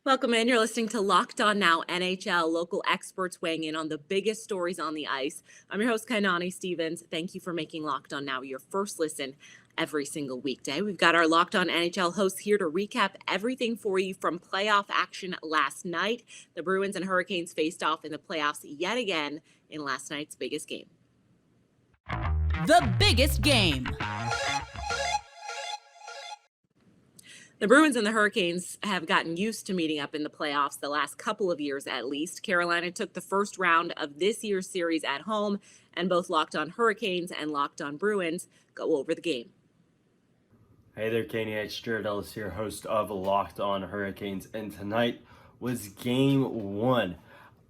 Welcome in. You're listening to Locked On Now NHL, local experts weighing in on the biggest stories on the ice. I'm your host, Kainani Stevens. Thank you for making Locked On Now your first listen every single weekday. We've got our Locked On NHL hosts here to recap everything for you from playoff action last night. The Bruins and Hurricanes faced off in the playoffs yet again in last night's biggest game. The biggest game. The Bruins and the Hurricanes have gotten used to meeting up in the playoffs the last couple of years at least. Carolina took the first round of this year's series at home, and both Locked On Hurricanes and Locked On Bruins go over the game. Hey there, Kainani Stevens here, host of Locked On Hurricanes, and tonight was Game 1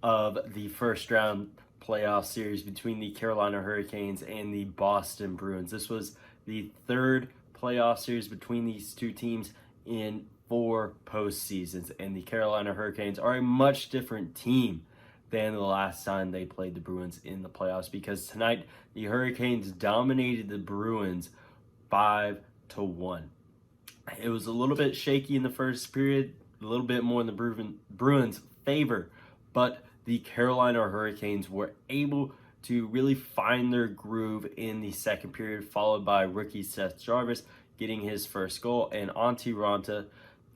of the first round playoff series between the Carolina Hurricanes and the Boston Bruins. This was the third playoff series between these two teams in 4 postseasons, and the Carolina Hurricanes are a much different team than the last time they played the Bruins in the playoffs, because tonight the Hurricanes dominated the Bruins 5-1. It was a little bit shaky in the first period, a little bit more in the Bruins' favor, but the Carolina Hurricanes were able to really find their groove in the second period, followed by rookie Seth Jarvis getting his first goal, and Antti Raanta,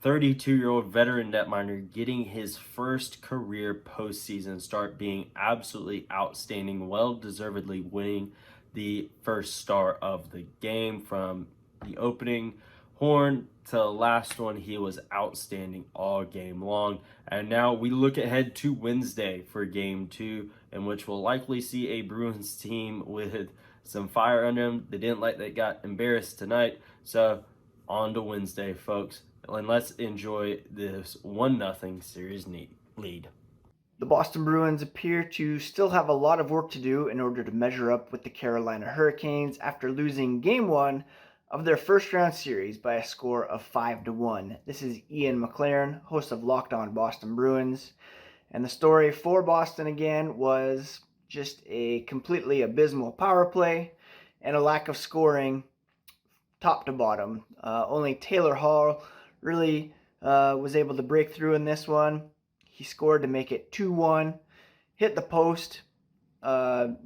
32-year-old veteran netminder, getting his first career postseason start, being absolutely outstanding, well-deservedly winning the first star of the game. From the opening horn to the last one, he was outstanding all game long. And now we look ahead to Wednesday for Game 2, in which we'll likely see a Bruins team with some fire under them. They didn't like they got embarrassed tonight. So on to Wednesday, folks, and let's enjoy this 1-0 series lead. The Boston Bruins appear to still have a lot of work to do in order to measure up with the Carolina Hurricanes after losing Game 1 of their first round series by a score of 5-1. This is Ian McLaren, host of Locked On Boston Bruins, and the story for Boston again was just a completely abysmal power play and a lack of scoring top to bottom. Only Taylor Hall really was able to break through in this one. He scored to make it 2-1, hit the post.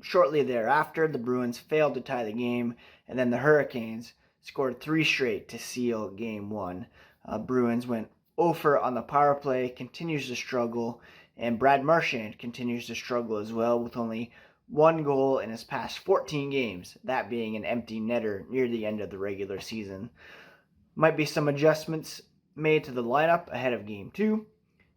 Shortly thereafter, the Bruins failed to tie the game, and then the Hurricanes scored 3 straight to seal Game 1. Bruins went 0 on the power play, continues to struggle, and Brad Marchand continues to struggle as well, with only 1 goal in his past 14 games, that being an empty netter near the end of the regular season. Might be some adjustments made to the lineup ahead of Game 2.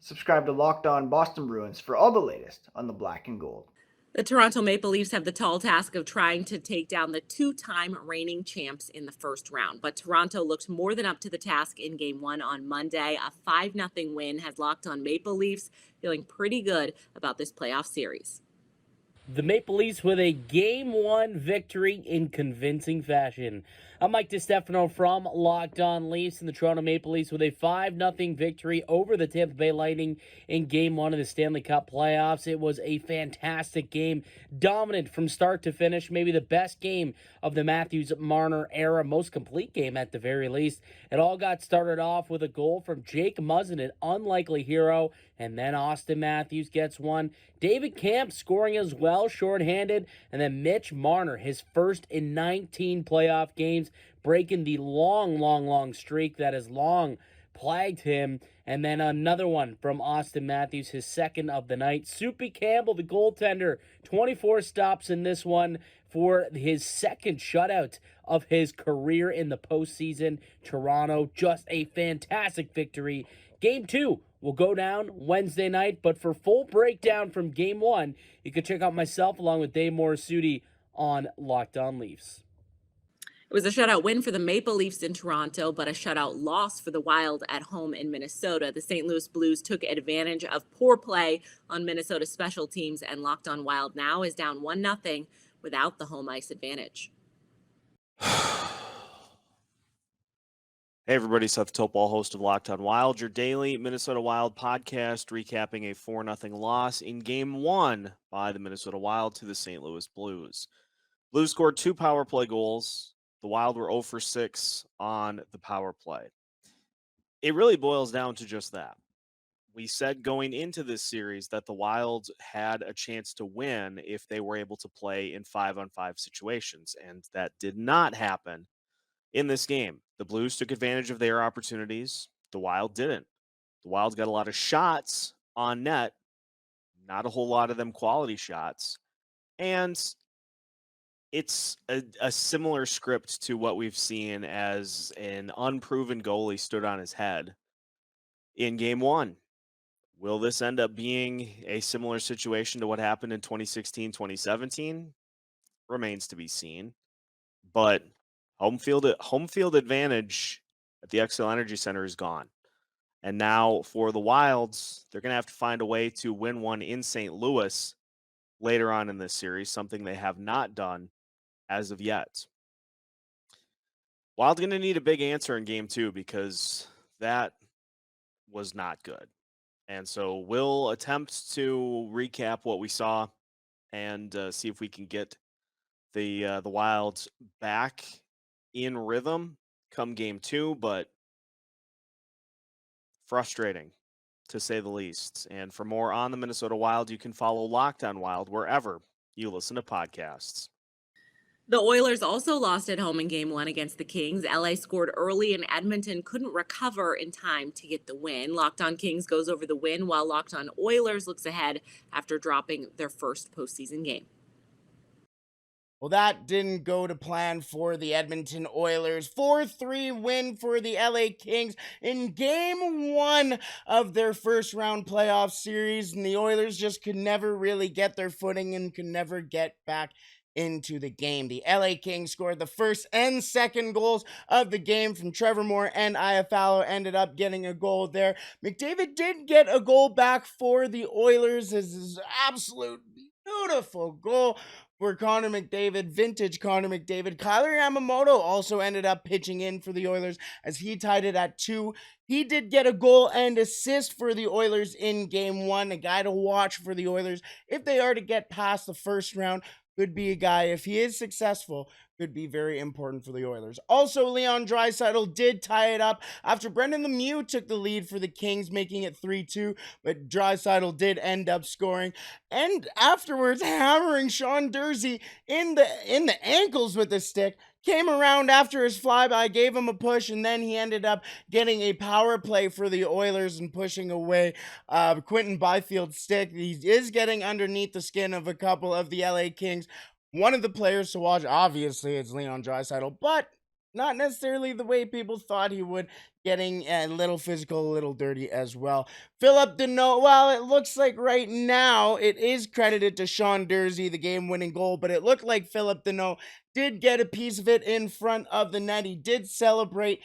Subscribe to Locked On Boston Bruins for all the latest on the black and gold. The Toronto Maple Leafs have the tall task of trying to take down the 2-time reigning champs in the first round, but Toronto looked more than up to the task in Game 1 on Monday. A 5-0 win has Locked On Maple Leafs feeling pretty good about this playoff series. The Maple Leafs with a Game 1 victory in convincing fashion. I'm Mike DiStefano from Locked On Leafs, and the Toronto Maple Leafs with a 5-0 victory over the Tampa Bay Lightning in Game 1 of the Stanley Cup playoffs. It was a fantastic game, dominant from start to finish, maybe the best game of the Matthews-Marner era, most complete game at the very least. It all got started off with a goal from Jake Muzzin, an unlikely hero, and then Austin Matthews gets one. David Kampf scoring as well, shorthanded, and then Mitch Marner, his first in 19 playoff games, breaking the long streak that has long plagued him. And then another one from Austin Matthews, his second of the night. Soupy Campbell, the goaltender, 24 stops in this one for his second shutout of his career in the postseason. Toronto, just a fantastic victory. Game 2 will go down Wednesday night, but for full breakdown from Game 1, you can check out myself along with Dave Morisuti on Locked On Leafs. It was a shutout win for the Maple Leafs in Toronto, but a shutout loss for the Wild at home in Minnesota. The St. Louis Blues took advantage of poor play on Minnesota's special teams, and Locked On Wild now is down 1-0 without the home ice advantage. Hey everybody, Seth Topol, host of Locked On Wild, your daily Minnesota Wild podcast, recapping a 4-0 loss in Game 1 by the Minnesota Wild to the St. Louis Blues. Blues scored 2 power play goals. The Wild were 0 for 6 on the power play. It really boils down to just that. we said going into this series that the Wild had a chance to win if they were able to play in 5-on-5 situations, and that did not happen in this game. The Blues took advantage of their opportunities. The Wild didn't. The Wild got a lot of shots on net, not a whole lot of them quality shots. And it's a similar script to what we've seen as an unproven goalie stood on his head in game one. Will this end up being a similar situation to what happened in 2016, 2017? Remains to be seen. But home field advantage at the XL Energy Center is gone. And now for the Wilds, they're going to have to find a way to win one in St. Louis later on in this series, something they have not done as of yet. Wild going to need a big answer in game two because that was not good. And so we'll attempt to recap what we saw and see if we can get the Wilds back in rhythm come game two, but frustrating to say the least. And for more on the Minnesota Wild, you can follow Locked On Wild wherever you listen to podcasts. The Oilers also lost at home in game one against the Kings. LA scored early and Edmonton couldn't recover in time to get the win. Locked On Kings goes over the win while Locked On Oilers looks ahead after dropping their first postseason game. Well, that didn't go to plan for the Edmonton Oilers. 4-3 win for the LA Kings in game one of their first round playoff series. And the Oilers just could never really get their footing and could never get back into the game. The LA Kings scored the first and second goals of the game from Trevor Moore, and Iafallo ended up getting a goal there. McDavid did get a goal back for the Oilers. This is absolute beautiful goal for Connor McDavid, vintage Connor McDavid. Kyler Yamamoto also ended up pitching in for the Oilers as he tied it at 2. He did get a goal and assist for the Oilers in game one. A guy to watch for the Oilers if they are to get past the first round. Could be a guy, if he is successful, could be very important for the Oilers. Also, Leon Draisaitl did tie it up after Brendan Lemieux took the lead for the Kings, making it 3-2, but Draisaitl did end up scoring, and afterwards hammering Sean Durzi in the ankles with a stick. Came around after his flyby, gave him a push, and then he ended up getting a power play for the Oilers and pushing away Quentin Byfield's stick. He is getting underneath the skin of a couple of the LA Kings. One of the players to watch, obviously, is Leon Draisaitl, but not necessarily the way people thought he would, getting a little physical, a little dirty as well. Philip Deneau, well, it looks like right now it is credited to Sean Durzi, the game-winning goal, but it looked like Philip Deneau did get a piece of it in front of the net. He did celebrate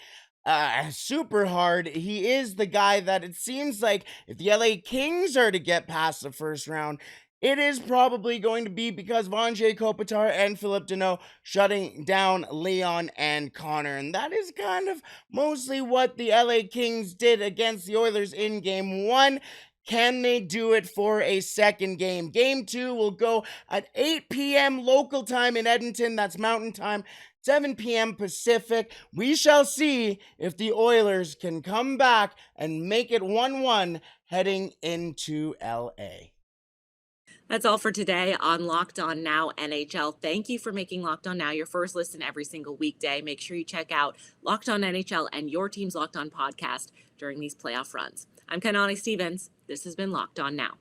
super hard. He is the guy that it seems like if the LA Kings are to get past the first round, it is probably going to be because of Anze Kopitar and Philip Deneau shutting down Leon and Connor. And that is kind of mostly what the LA Kings did against the Oilers in game one. Can they do it for a second game? Game two will go at 8 p.m. local time in Edmonton. That's Mountain Time. 7 p.m. Pacific. We shall see if the Oilers can come back and make it 1-1 heading into LA. That's all for today on Locked On Now NHL. Thank you for making Locked On Now your first listen every single weekday. Make sure you check out Locked On NHL and your team's Locked On podcast during these playoff runs. I'm Kainani Stevens. This has been Locked On Now.